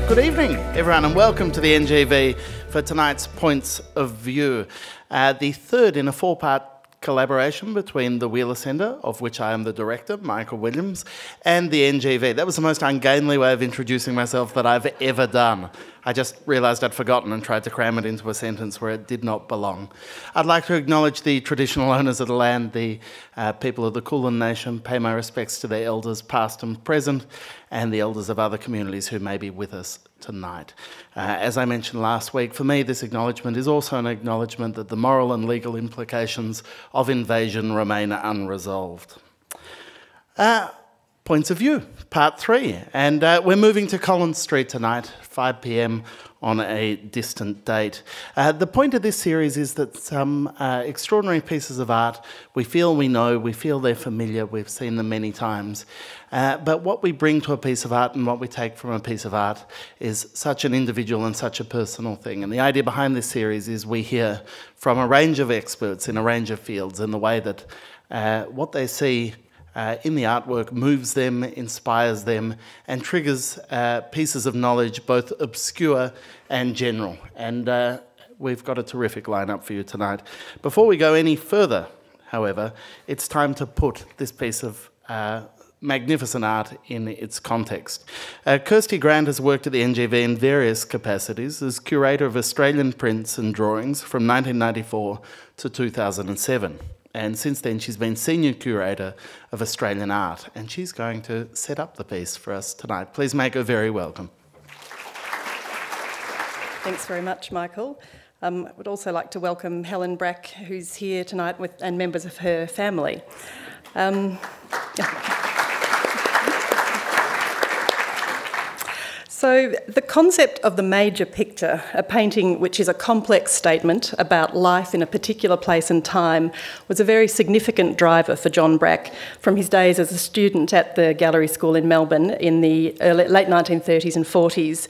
Good evening, everyone, and welcome to the NGV for tonight's Points of View, the third in a four-part collaboration between the Wheeler Centre, of which I am the director, Michael Williams, and the NGV. That was the most ungainly way of introducing myself that I've ever done. I just realised I'd forgotten and tried to cram it into a sentence where it did not belong. I'd like to acknowledge the traditional owners of the land, the people of the Kulin Nation, pay my respects to their elders past and present, and the elders of other communities who may be with us tonight. As I mentioned last week, for me this acknowledgement is also an acknowledgement that the moral and legal implications of invasion remain unresolved. Points of View, Part 3, and we're moving to Collins Street tonight, 5 p.m. on a distant date. The point of this series is that some extraordinary pieces of art we feel we know, we feel they're familiar, we've seen them many times, but what we bring to a piece of art and what we take from a piece of art is such an individual and such a personal thing. And the idea behind this series is we hear from a range of experts in a range of fields in the way that what they see in the artwork moves them, inspires them, and triggers pieces of knowledge, both obscure and general. And we've got a terrific lineup for you tonight. Before we go any further, however, it's time to put this piece of magnificent art in its context. Kirsty Grant has worked at the NGV in various capacities as curator of Australian prints and drawings from 1994 to 2007. And since then, she's been Senior Curator of Australian Art, and she's going to set up the piece for us tonight. Please make her very welcome. Thanks very much, Michael. I would also like to welcome Helen Brack, who's here tonight, and members of her family. So the concept of the major picture, a painting which is a complex statement about life in a particular place and time, was a very significant driver for John Brack from his days as a student at the Gallery School in Melbourne in the late 1930s and 40s.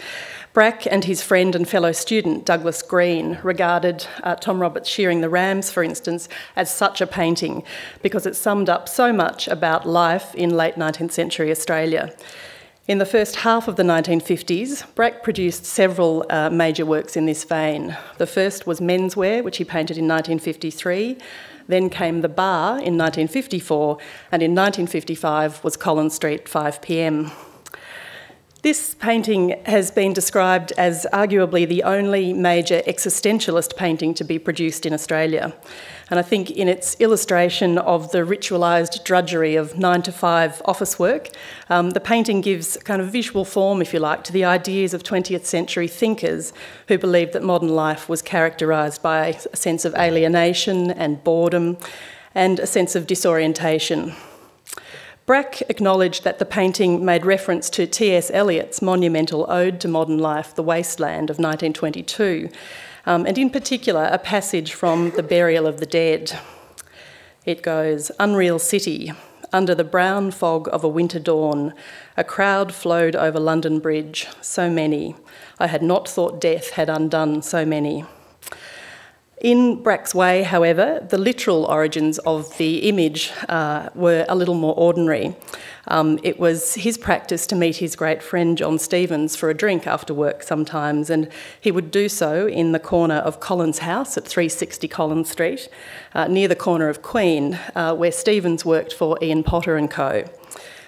Brack and his friend and fellow student Douglas Green regarded Tom Roberts' Shearing the Rams, for instance, as such a painting because it summed up so much about life in late 19th century Australia. In the first half of the 1950s, Brack produced several major works in this vein. The first was Menswear, which he painted in 1953. Then came The Bar in 1954, and in 1955 was Collins Street, 5 p.m. This painting has been described as arguably the only major existentialist painting to be produced in Australia. And I think in its illustration of the ritualised drudgery of 9-to-5 office work, the painting gives kind of visual form, if you like, to the ideas of 20th century thinkers who believed that modern life was characterised by a sense of alienation and boredom and a sense of disorientation. Brack acknowledged that the painting made reference to T.S. Eliot's monumental ode to modern life, The Waste Land of 1922, and in particular a passage from The Burial of the Dead. It goes, "Unreal city, under the brown fog of a winter dawn, a crowd flowed over London Bridge, so many. I had not thought death had undone so many." In Brack's way, however, the literal origins of the image were a little more ordinary. It was his practice to meet his great friend John Stevens for a drink after work sometimes, and he would do so in the corner of Collins' house at 360 Collins Street, near the corner of Queen, where Stevens worked for Ian Potter & Co.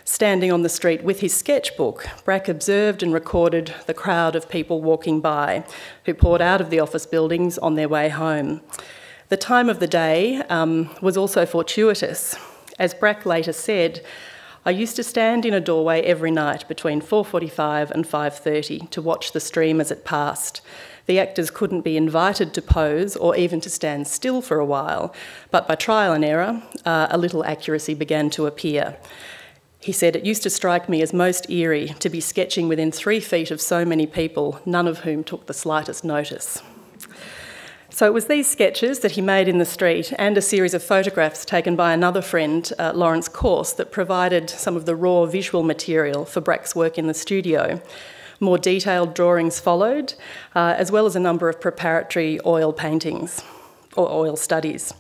Standing on the street with his sketchbook, Brack observed and recorded the crowd of people walking by who poured out of the office buildings on their way home. The time of the day was also fortuitous. As Brack later said, "I used to stand in a doorway every night between 4:45 and 5:30 to watch the stream as it passed. The actors couldn't be invited to pose or even to stand still for a while, but by trial and error, a little accuracy began to appear." He said, "It used to strike me as most eerie to be sketching within 3 feet of so many people, none of whom took the slightest notice." So it was these sketches that he made in the street and a series of photographs taken by another friend, Lawrence Corse, that provided some of the raw visual material for Brack's work in the studio. More detailed drawings followed, as well as a number of preparatory oil paintings or oil studies.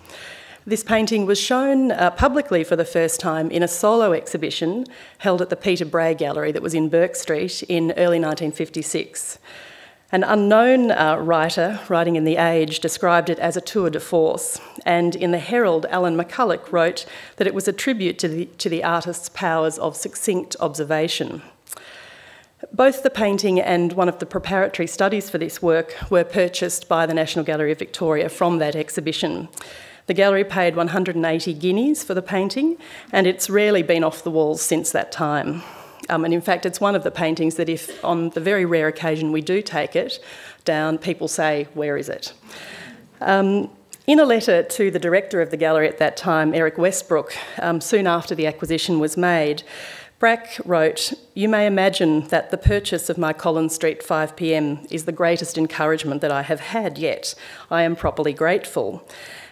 This painting was shown publicly for the first time in a solo exhibition held at the Peter Bray Gallery that was in Burke Street in early 1956. An unknown writer, writing in The Age, described it as a tour de force, and in the Herald, Alan McCulloch wrote that it was a tribute to the artist's powers of succinct observation. Both the painting and one of the preparatory studies for this work were purchased by the National Gallery of Victoria from that exhibition. The gallery paid 180 guineas for the painting, and it's rarely been off the walls since that time. And in fact, it's one of the paintings that if, on the very rare occasion we do take it down, people say, "Where is it?" In a letter to the director of the gallery at that time, Eric Westbrook, soon after the acquisition was made, Brack wrote, "You may imagine that the purchase of my Collins Street 5pm is the greatest encouragement that I have had yet. I am properly grateful."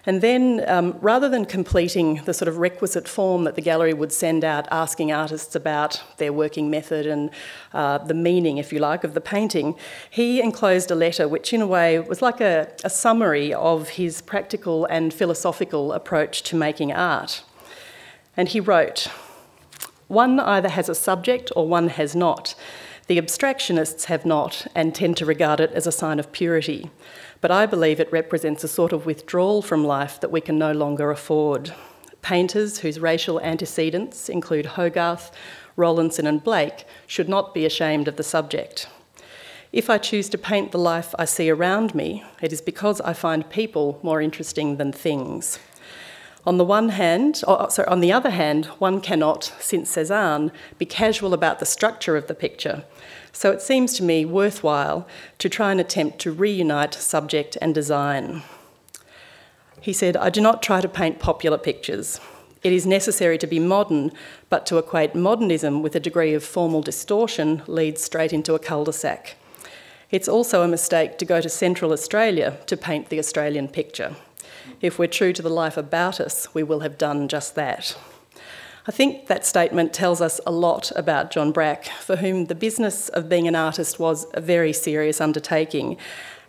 And then, rather than completing the sort of requisite form that the gallery would send out asking artists about their working method and the meaning, if you like, of the painting, he enclosed a letter which in a way was like a summary of his practical and philosophical approach to making art. And he wrote, "One either has a subject or one has not. The abstractionists have not and tend to regard it as a sign of purity. But I believe it represents a sort of withdrawal from life that we can no longer afford. Painters whose racial antecedents include Hogarth, Rawlinson and Blake should not be ashamed of the subject. If I choose to paint the life I see around me, it is because I find people more interesting than things. On the other hand, one cannot, since Cézanne, be casual about the structure of the picture. So it seems to me worthwhile to try and attempt to reunite subject and design." He said, "I do not try to paint popular pictures. It is necessary to be modern, but to equate modernism with a degree of formal distortion leads straight into a cul-de-sac. It's also a mistake to go to Central Australia to paint the Australian picture. If we're true to the life about us, we will have done just that." I think that statement tells us a lot about John Brack, for whom the business of being an artist was a very serious undertaking,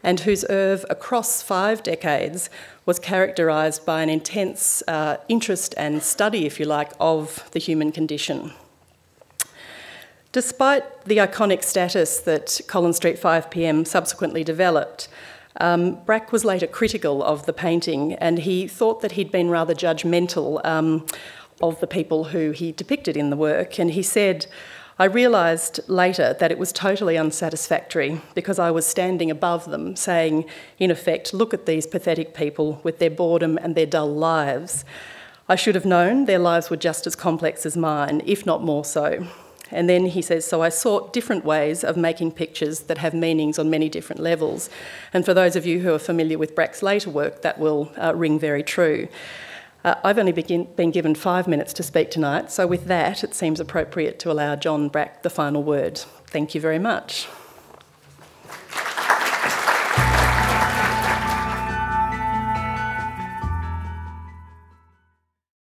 and whose oeuvre across 5 decades was characterised by an intense interest and study, if you like, of the human condition. Despite the iconic status that Collins Street 5pm subsequently developed, Brack was later critical of the painting, and he thought that he'd been rather judgmental of the people who he depicted in the work. And he said, "I realised later that it was totally unsatisfactory because I was standing above them saying, in effect, look at these pathetic people with their boredom and their dull lives. I should have known their lives were just as complex as mine, if not more so." And then he says, "So I sought different ways of making pictures that have meanings on many different levels." And for those of you who are familiar with Brack's later work, that will ring very true. I've only been given 5 minutes to speak tonight, so with that, it seems appropriate to allow John Brack the final word. Thank you very much.